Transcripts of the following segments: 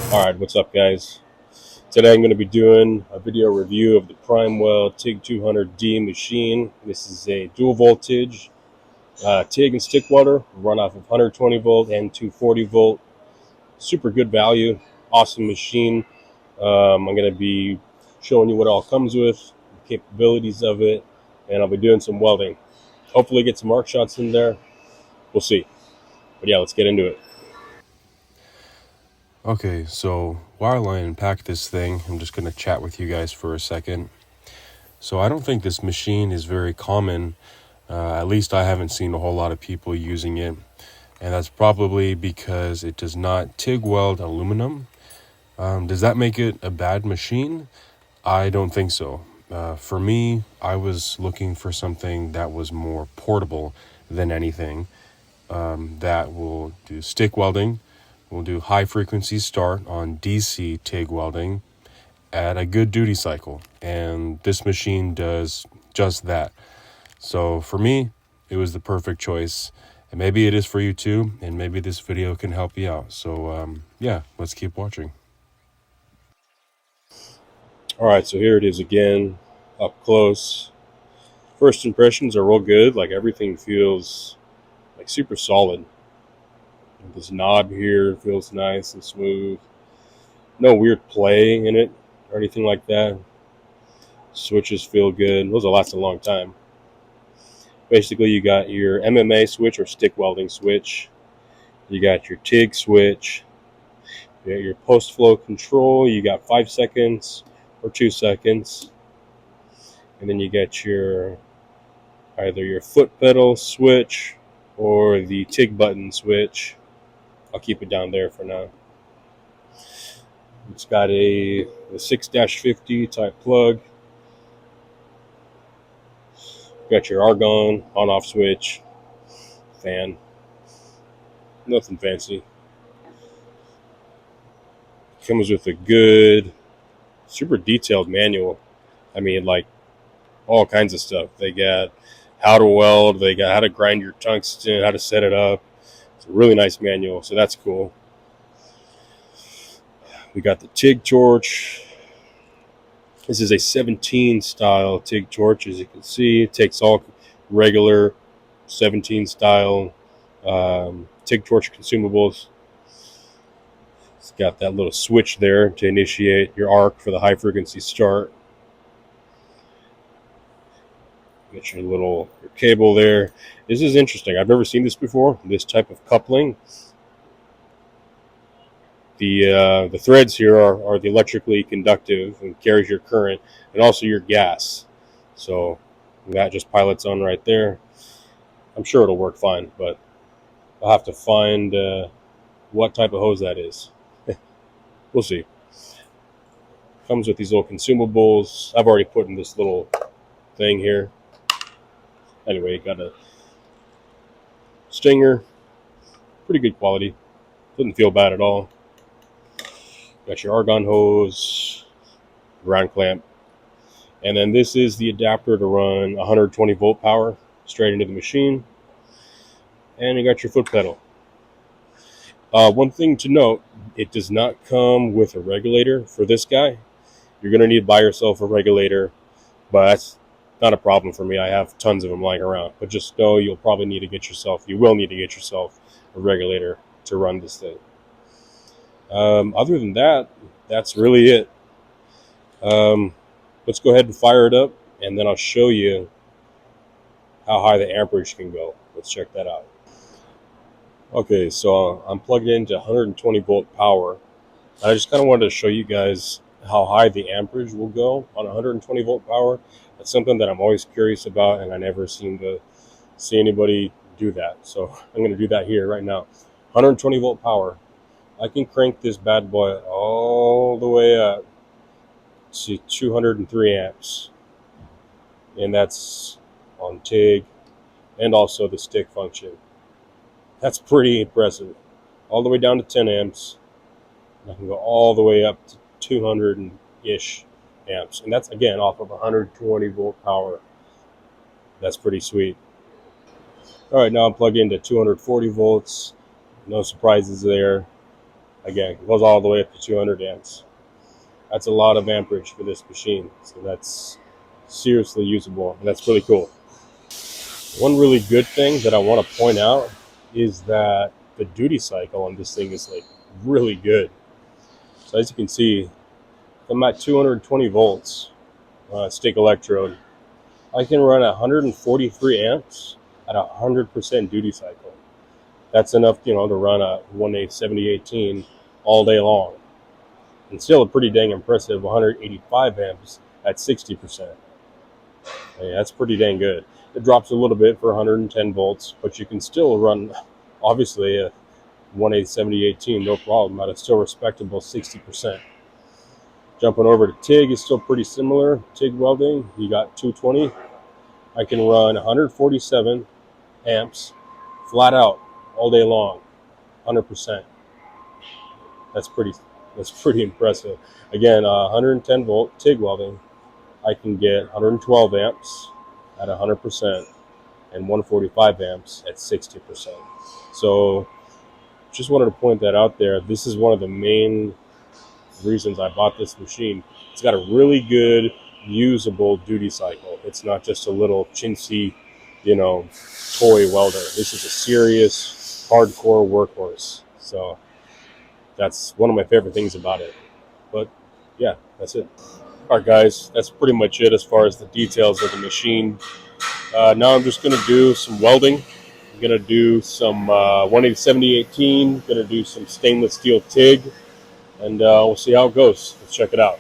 Alright, what's up guys? Today I'm going to be doing a video review of the PrimeWeld TIG200D machine. This is a dual voltage TIG and stick welder, run off of 120 volt and 240 volt. Super good value, awesome machine. I'm going to be showing you what it all comes with, the capabilities of it, and I'll be doing some welding. Hopefully get some arc shots in there. We'll see. But yeah, let's get into it. Okay, so while I unpack this thing, I'm just going to chat with you guys for a second. So I don't think this machine is very common. At least I haven't seen a whole lot of people using it. And that's probably because it does not TIG weld aluminum. Does that make it a bad machine? I don't think so. For me, I was looking for something that was more portable than anything. That will do stick welding. We'll do high frequency start on DC TIG welding at a good duty cycle. And this machine does just that. So for me, it was the perfect choice. And maybe it is for you too. And maybe this video can help you out. So yeah, let's keep watching. Alright, so here it is again, up close. First impressions are real good. Like everything feels like super solid. This knob here feels nice and smooth. No weird play in it or anything like that. Switches feel good. Those will last a long time. Basically, you got your MMA switch or stick welding switch. You got your TIG switch. You got your post flow control. You got 5 seconds or 2 seconds. And then you got your either your foot pedal switch or the TIG button switch. I'll keep it down there for now. It's got a 6-50 type plug. Got your argon on-off switch, fan. Nothing fancy. Comes with a good, super detailed manual. I mean, like all kinds of stuff. They got how to weld. They got how to grind your tungsten, how to set it up. It's a really nice manual, so that's cool. We got the TIG torch. This is a 17 style TIG torch, as you can see. It takes all regular 17 style TIG torch consumables. It's got that little switch there to initiate your arc for the high frequency start. Get your cable there. This is interesting. I've never seen this before. This type of coupling. The threads here are the electrically conductive and carries your current and also your gas. So that just pilots on right there. I'm sure it'll work fine, but I'll have to find what type of hose that is. We'll see. Comes with these little consumables. I've already put in this little thing here. Anyway, you got a stinger. Pretty good quality. Doesn't feel bad at all. Got your argon hose, ground clamp. And then this is the adapter to run 120 volt power straight into the machine. And you got your foot pedal. One thing to note, it does not come with a regulator for this guy. You're going to need to buy yourself a regulator, but that's not a problem for me. I have tons of them lying around. But just know you will need to get yourself a regulator to run this thing. Other than that, that's really it. Let's go ahead and fire it up, and then I'll show you how high the amperage can go. Let's check that out. Okay, so I'm plugged into 120 volt power. I just kind of wanted to show you guys how high the amperage will go on 120 volt power. That's something that I'm always curious about, and I never seem to see anybody do that. So I'm going to do that here right now. 120 volt power. I can crank this bad boy all the way up to 203 amps. And that's on TIG and also the stick function. That's pretty impressive. All the way down to 10 amps. I can go all the way up to 200-ish amps. And that's, again, off of 120 volt power. That's pretty sweet. All right, now I'm plugged into 240 volts. No surprises there. Again, it goes all the way up to 200 amps. That's a lot of amperage for this machine, so that's seriously usable, and that's really cool. One really good thing that I want to point out is that the duty cycle on this thing is like really good. So as you can see, I'm at 220 volts stick electrode. I can run 143 amps at 100% duty cycle. That's enough, to run a 1A7018 all day long. And still a pretty dang impressive 185 amps at 60%. Yeah, that's pretty dang good. It drops a little bit for 110 volts, but you can still run, obviously, a 1A7018, no problem, at a still respectable 60%. Jumping over to TIG is still pretty similar. TIG welding, you got 220. I can run 147 amps flat out all day long, 100%. That's pretty impressive. Again, 110 volt TIG welding, I can get 112 amps at 100% and 145 amps at 60%. So just wanted to point that out there. This is one of the main reasons I bought this machine. It's got a really good usable duty cycle. It's not just a little chintzy, toy welder. This is a serious hardcore workhorse. So that's one of my favorite things about it. But yeah, that's it. All right, guys, that's pretty much it as far as the details of the machine. Now I'm just going to do some welding. I'm going to do some 180/7018, going to do some stainless steel TIG, and we'll see how it goes. Let's check it out.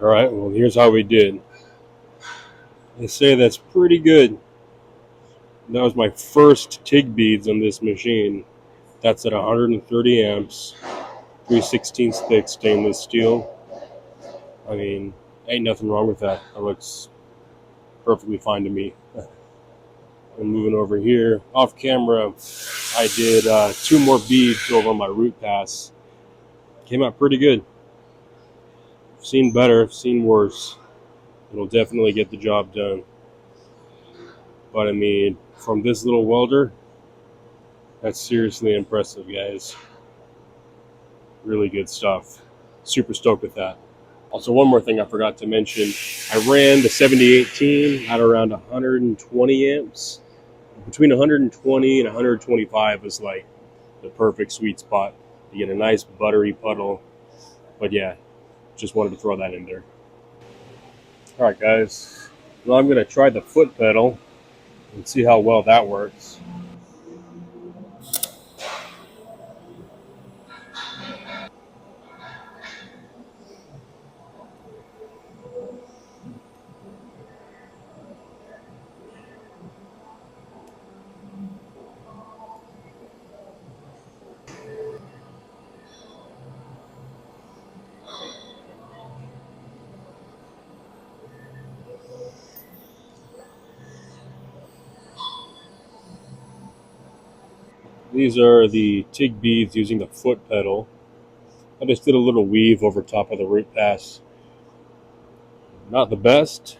All right, well, here's how we did. They say that's pretty good. That was my first TIG beads on this machine. That's at 130 amps, 3/16 thick stainless steel. I mean, ain't nothing wrong with that. That looks perfectly fine to me. And moving over here, off camera, I did 2 more beads over my root pass. Came out pretty good. I've seen better, I've seen worse. It'll definitely get the job done. But I mean, from this little welder, that's seriously impressive, guys. Really good stuff. Super stoked with that. Also, one more thing I forgot to mention. I ran the 7018 at around 120 amps. Between 120 and 125 was like the perfect sweet spot. You get a nice buttery puddle. But yeah, just wanted to throw that in there. Alright guys, now I'm going to try the foot pedal and see how well that works. These are the TIG beads using the foot pedal. I just did a little weave over top of the root pass. Not the best,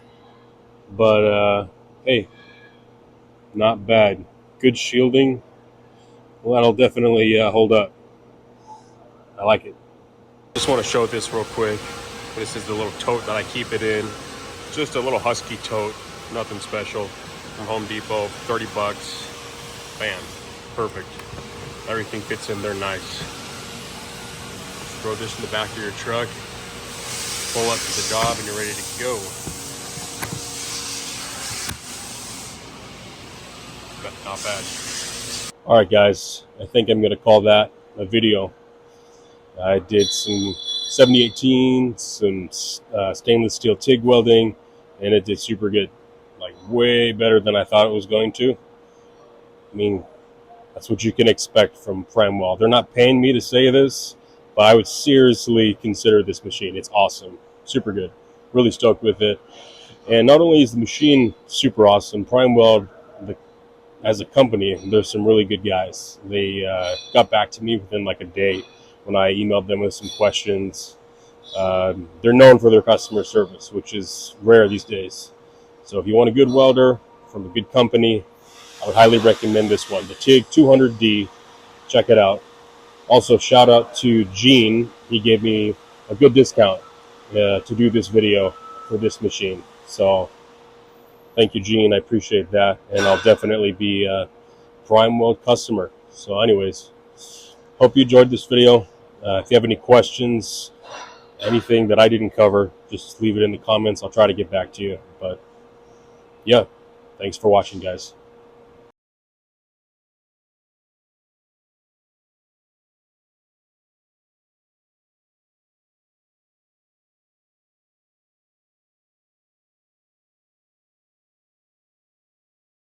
but hey, not bad. Good shielding. Well, that'll definitely hold up. I like it. Just want to show this real quick. This is the little tote that I keep it in. Just a little husky tote, nothing special. From Home Depot, 30 bucks. Bam, perfect. Everything fits in there nice. Throw this in the back of your truck, pull up to the job, and you're ready to go. Not bad. All right, guys, I think I'm gonna call that a video. I did some 7018, some stainless steel TIG welding, and it did super good. Like way better than I thought it was going to. I mean, that's what you can expect from PrimeWeld. They're not paying me to say this, but I would seriously consider this machine. It's awesome, super good. Really stoked with it. And not only is the machine super awesome, PrimeWeld, as a company, there's some really good guys. They got back to me within like a day when I emailed them with some questions. They're known for their customer service, which is rare these days. So if you want a good welder from a good company, I would highly recommend this one, the TIG200D. Check it out. Also, shout out to Gene. He gave me a good discount to do this video for this machine. So thank you, Gene. I appreciate that. And I'll definitely be a PrimeWeld customer. So anyways, hope you enjoyed this video. If you have any questions, anything that I didn't cover, just leave it in the comments. I'll try to get back to you. But yeah, thanks for watching, guys.